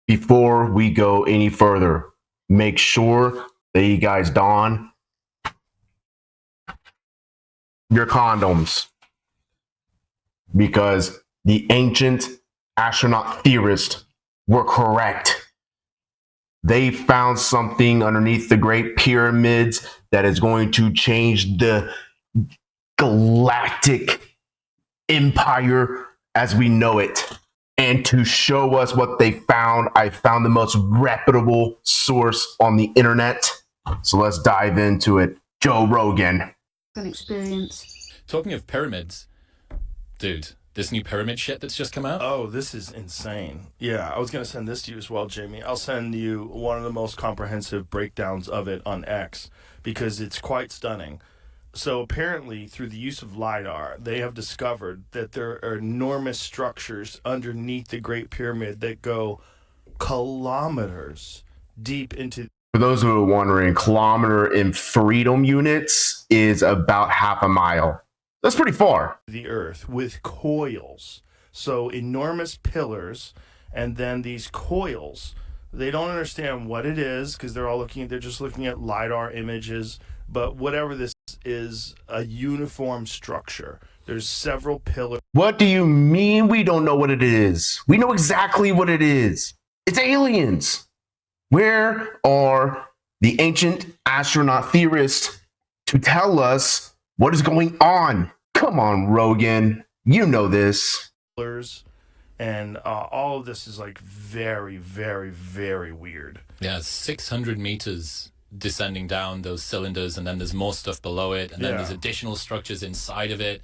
before we go any further, make sure that you guys don your condoms, because the ancient astronaut theorists were correct. They found something underneath the Great Pyramids that is going to change the galactic empire as we know it. And to show us what they found, I found the most reputable source on the internet. So let's dive into it. Joe Rogan. An experience. Talking of pyramids, dude, this new pyramid shit that's just come out. Oh, this is insane. Yeah, I was going to send this to you as well, Jamie. I'll send you one of the most comprehensive breakdowns of it on X because it's quite stunning. So apparently, through the use of LiDAR, they have discovered that there are enormous structures underneath the Great Pyramid that go kilometers deep into. For those who are wondering, kilometer in freedom units is about half a mile. That's pretty far. The earth with coils. So enormous pillars, and then these coils. They don't understand what it is because they're just looking at LiDAR images, but whatever this is, a uniform structure. There's several pillars. What do you mean we don't know what it is? We know exactly what it is. It's aliens. Where are the ancient astronaut theorists to tell us what is going on? Come on, Rogan. You know this. And all of this is like very, very, very weird. Yeah, 600 meters descending down those cylinders, and then there's more stuff below it, and then there's additional structures inside of it.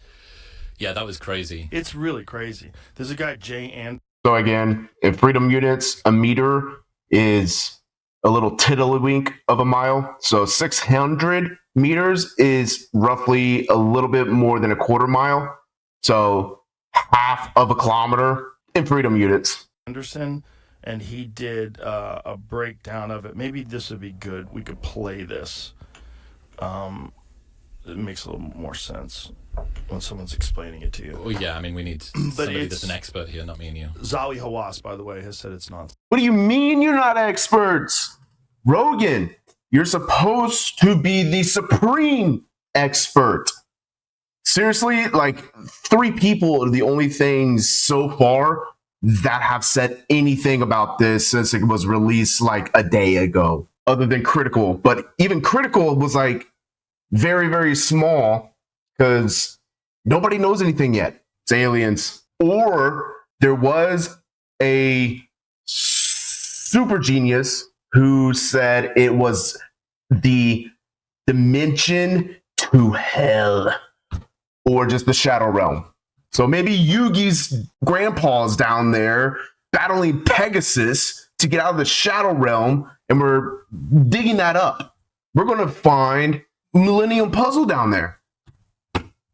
Yeah, that was crazy. It's really crazy. There's a guy, Jay and. So again, in freedom units, a meter is a little tiddlywink of a mile. So 600 meters is roughly a little bit more than a quarter mile. So half of a kilometer in freedom units. Anderson, and he did a breakdown of it. Maybe this would be good. We could play this. It makes a little more sense when someone's explaining it to you. Oh yeah, I mean, we need somebody that's an expert here, not me and you. Zawi Hawass, by the way, has said it's nonsense. What do you mean you're not experts? Rogan, you're supposed to be the supreme expert. Seriously, like 3 people are the only things so far that have said anything about this since it was released like a day ago, other than Critical. But even Critical was like very, very small because nobody knows anything yet. It's aliens. Or there was a super genius who said it was the dimension to hell, or just the shadow realm. So maybe Yugi's grandpa's down there battling Pegasus to get out of the shadow realm, and we're digging that up. We're going to find Millennium Puzzle down there.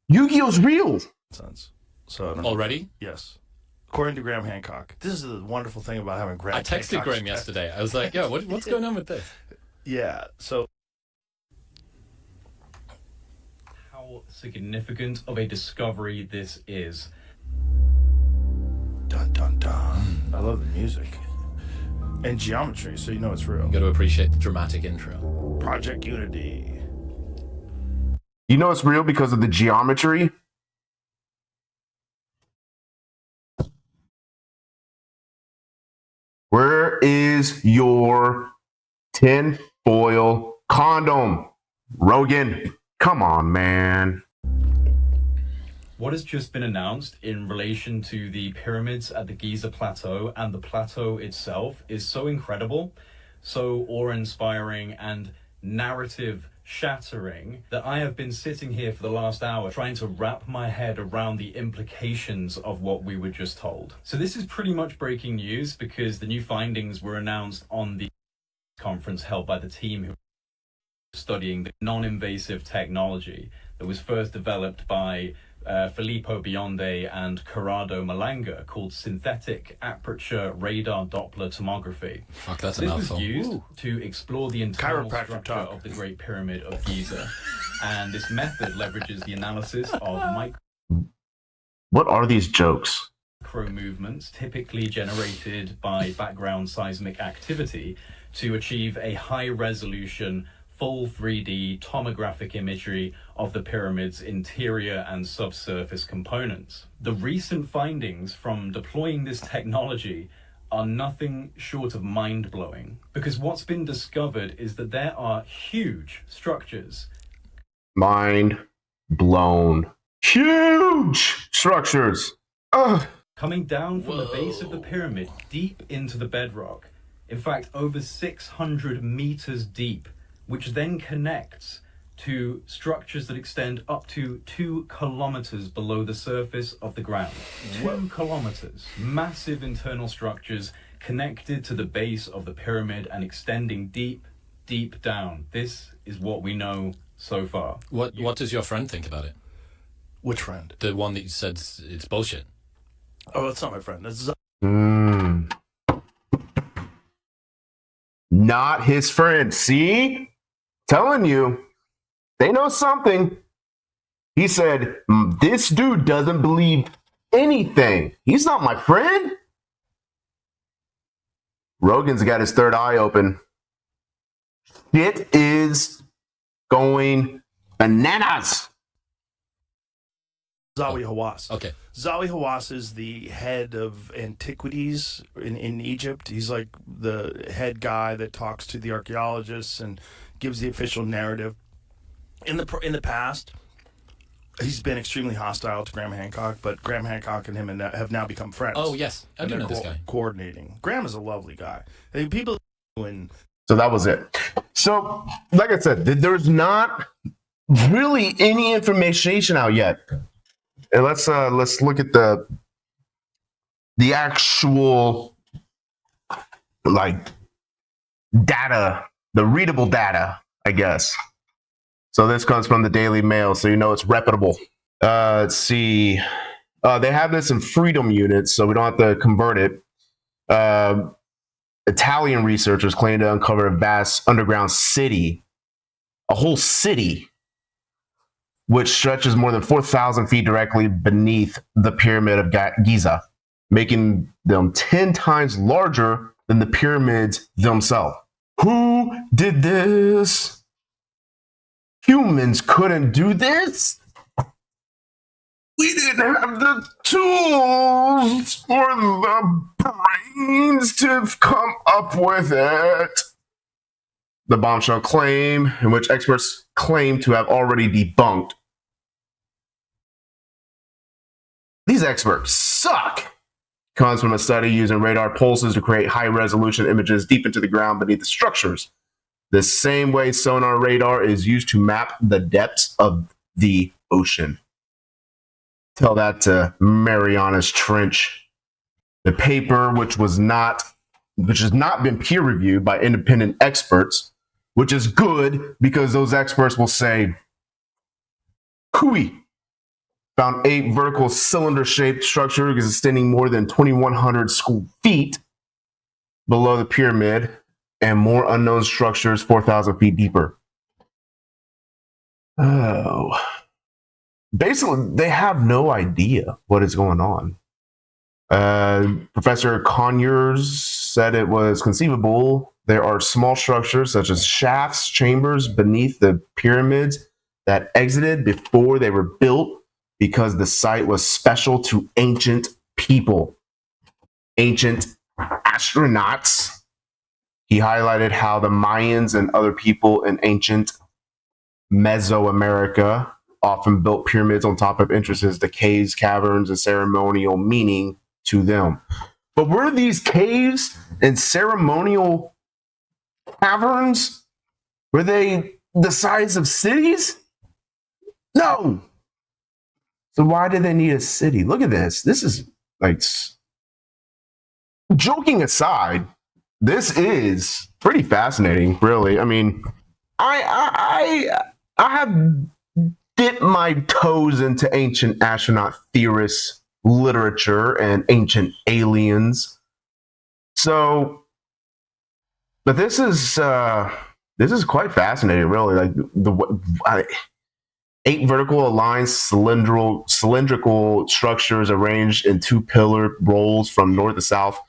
Yu-Gi-Oh's real. So already? Yes. According to Graham Hancock. This is the wonderful thing about having Graham Hancock. I texted Graham yesterday. I was like, yo, what's going on with this? Yeah, so... How significant of a discovery this is. Dun, dun, dun. I love the music. And geometry, so you know it's real. You got to appreciate the dramatic intro. Project Unity. You know it's real because of the geometry? Where is your tinfoil condom? Rogan, come on, man. What has just been announced in relation to the pyramids at the Giza Plateau and the plateau itself is so incredible, so awe-inspiring and narrative shattering that I have been sitting here for the last hour trying to wrap my head around the implications of what we were just told. So this is pretty much breaking news because the new findings were announced on the conference held by the team who were studying the non-invasive technology that was first developed by Filippo Bionde and Corrado Malanga, called synthetic aperture radar Doppler tomography. Fuck, that's this a mouthful. was used to explore the internal structure of the Great Pyramid of Giza, and this method leverages the analysis of What are these jokes? micro movements typically generated by background seismic activity to achieve a high resolution full 3D tomographic imagery of the pyramid's interior and subsurface components. The recent findings from deploying this technology are nothing short of mind-blowing, because what's been discovered is that there are huge structures. Mind blown. Huge structures. Ugh. Coming down from the base of the pyramid deep into the bedrock. In fact, over 600 meters deep, which then connects to structures that extend up to 2 kilometers below the surface of the ground. 2 kilometers. Massive internal structures connected to the base of the pyramid and extending deep, deep down. This is what we know so far. What does your friend think about it? Which friend? The one that you said it's bullshit. Oh, that's not my friend. That's Not his friend. See? Telling you. They know something. He said, this dude doesn't believe anything. He's not my friend. Rogan's got his third eye open. It is going bananas. Zawi Hawass. Okay. Zawi Hawass is the head of antiquities in Egypt. He's like the head guy that talks to the archaeologists and gives the official narrative. In the past, he's been extremely hostile to Graham Hancock, but Graham Hancock and him have now become friends. Oh, yes. I do know this guy. Coordinating. Graham is a lovely guy. People when So that was it. So, like I said, there's not really any information out yet. And let's look at the actual like data, the readable data, I guess. So this comes from the Daily Mail, so you know it's reputable. Let's see. They have this in freedom units, so we don't have to convert it. Italian researchers claim to uncover a vast underground city, a whole city, which stretches more than 4,000 feet directly beneath the pyramid of Giza, making them 10 times larger than the pyramids themselves. Who did this? Humans couldn't do this. We didn't have the tools or the brains to come up with it. The bombshell claim, in which experts claim to have already debunked. These experts suck. Comes from a study using radar pulses to create high-resolution images deep into the ground beneath the structures. The same way sonar radar is used to map the depths of the ocean. Tell that to Marianas Trench. The paper, which has not been peer reviewed by independent experts, which is good because those experts will say, "Cooey found 8 vertical cylinder-shaped structures extending more than 2,100 square feet below the pyramid, and more unknown structures 4,000 feet deeper." Oh. Basically, they have no idea what is going on. Professor Conyers said it was conceivable there are small structures such as shafts, chambers beneath the pyramids that exited before they were built because the site was special to ancient people, ancient astronauts. He highlighted how the Mayans and other people in ancient Mesoamerica often built pyramids on top of entrances to caves, caverns, and ceremonial meaning to them. But were these caves and ceremonial caverns, were they the size of cities? No. So why did they need a city? Look at this. This is like, joking aside, this is pretty fascinating, really. I mean, I have dipped my toes into ancient astronaut theorists literature and ancient aliens. So, but this is quite fascinating, really. Like 8 vertical aligned cylindrical structures arranged in 2 pillar rolls from north to south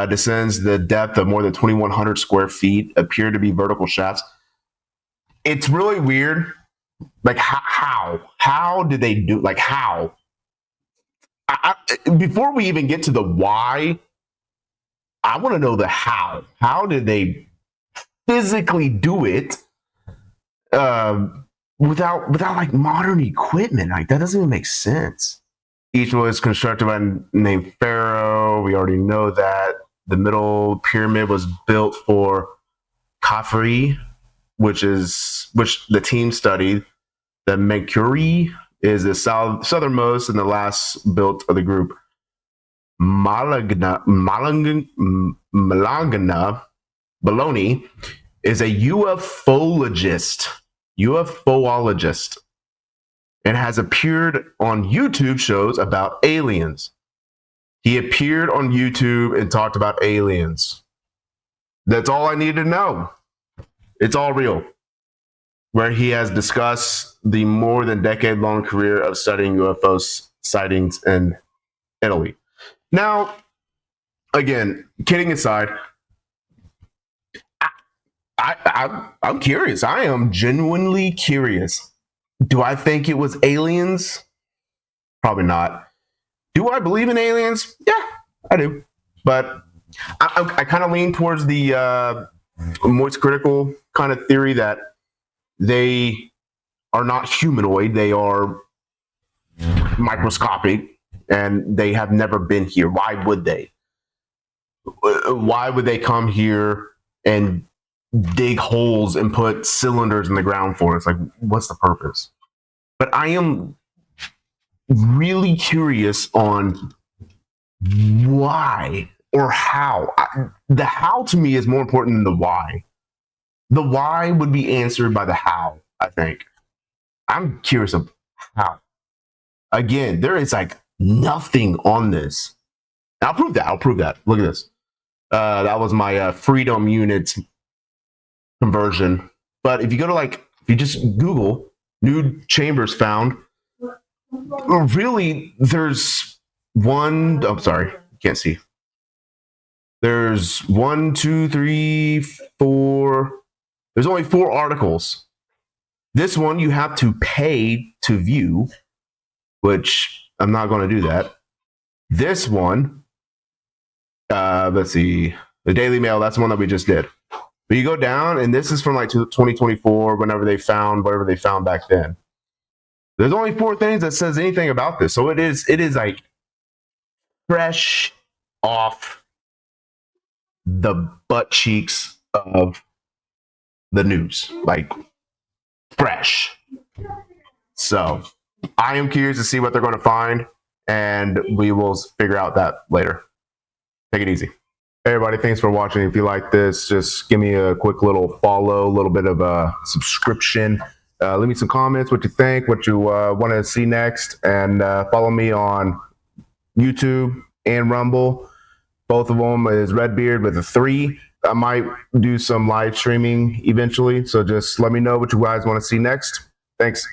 descends the depth of more than 2,100 square feet, appear to be vertical shafts. It's really weird. Like, how did they do, like, how? Before we even get to the why, I want to know the how. How did they physically do it without like modern equipment? Like, that doesn't even make sense. Each was constructed by named Pharaoh. We already know that. The middle pyramid was built for Khafre, which the team studied. The Mercury is the southernmost and the last built of the group. Malangana Baloney is a UFOologist, and has appeared on YouTube shows about aliens. He appeared on YouTube and talked about aliens. That's all I need to know. It's all real. Where he has discussed the more than decade-long career of studying UFO sightings in Italy. Now, again, kidding aside, I'm curious. I am genuinely curious. Do I think it was aliens? Probably not. Do I believe in aliens? Yeah, I do. But I kind of lean towards the most critical kind of theory that they are not humanoid. They are microscopic, and they have never been here. Why would they? Why would they come here and dig holes and put cylinders in the ground for us? Like, what's the purpose? But I am really curious on why or how. The how to me is more important than the why. The why would be answered by the how, I think. I'm curious of how. Again, there is like nothing on this. And I'll prove that. Look at this. That was my Freedom Units conversion. But if you go to if you just Google new chambers found, really there's one, I'm sorry, you can't see. There's 1, 2, 3, 4. There's only 4 articles. This one you have to pay to view, which I'm not going to do that. This one, let's see, the Daily Mail, that's the one that we just did. But you go down, and this is from 2024, whenever they found whatever they found back then. There's only 4 things that says anything about this. So it is like fresh off the butt cheeks of the news, like fresh. So I am curious to see what they're going to find, and we will figure out that later. Take it easy. Hey everybody, thanks for watching. If you like this, just give me a quick little follow, a little bit of a subscription. Leave me some comments, what you think, what you want to see next, and follow me on YouTube and Rumble. Both of them is Redbeard with a 3. I might do some live streaming eventually, so just let me know what you guys want to see next. Thanks.